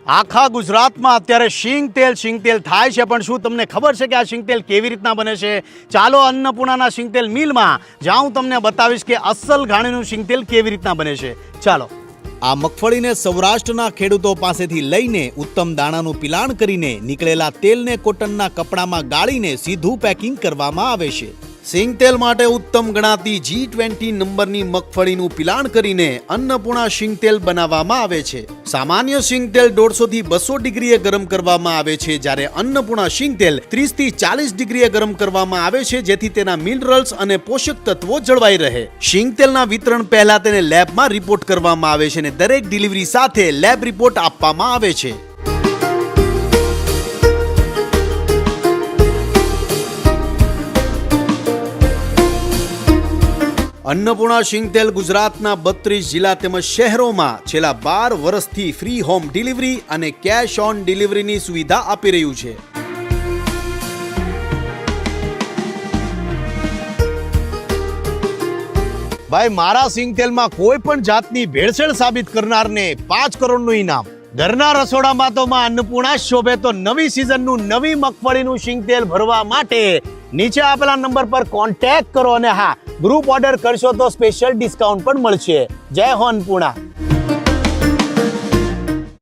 આખા ગુજરાતમાં અત્યારે શીંગ તેલ થાય છે, પણ શું તમને ખબર છે કે આ શીંગ તેલ કેવી રીતના બને છે? ચાલો અન્નપૂર્ણાના શીંગ તેલ મિલમાં જ્યાં હું તમને બતાવીશ કે અસલ ઘાણીનું શીંગ તેલ કેવી રીતના બને છે. ચાલો. આ મગફળીને સૌરાષ્ટ્રના ખેડૂતો પાસેથી લઈને ઉત્તમ દાણાનું પિલાણ કરીને નીકળેલા તેલને કોટનના કપડામાં ગાળીને સીધું પેકિંગ કરવામાં આવે છે. સિંગ તેલ માટે ઉત્તમ ગણાતી G20 નંબરની મગફળીનું પિલાણ કરીને અન્નપૂર્ણા શીંગ તેલ બનાવવામાં આવે છે. સામાન્ય શીંગ તેલ 150 થી 200 ડિગ્રીએ ગરમ કરવામાં આવે છે, જ્યારે અન્નપૂર્ણા શીંગ તેલ 30 થી 40 ડિગ્રીએ ગરમ કરવામાં આવે છે, જેથી તેના મિનરલ્સ અને પોષક તત્વો જળવાઈ રહે. શીંગ તેલના વિતરણ પહેલા તેને લેબમાં રિપોર્ટ કરવામાં આવે છે અને દરેક ડિલિવરી સાથે લેબ રિપોર્ટ આપવામાં આવે છે. અન્નપૂર્ણા શીંગ તેલ ગુજરાતના 32 જિલ્લા તેમજ શહેરોમાં છેલ્લા 12 વર્ષથી ફ્રી હોમ ડિલિવરી અને કેશ ઓન ડિલિવરીની સુવિધા આપી રહ્યું છે. ભાઈ, મારા શીંગ તેલમાં કોઈ પણ જાતની ભેળસેળ સાબિત કરનારને 5 કરોડનું ઇનામ. ઘરના રસોડામાં તો માં અન્નપૂર્ણા શોભે, તો નવી સિઝનનું નવી મગફળીનું શીંગ તેલ ભરવા માટે નીચે આપેલા નંબર પર કોન્ટેક્ટ કરો અને હા, ગ્રુપ ઓર્ડર કરશો તો સ્પેશિયલ ડિસ્કાઉન્ટ પણ મળશે. જય હો અન્નપૂર્ણા.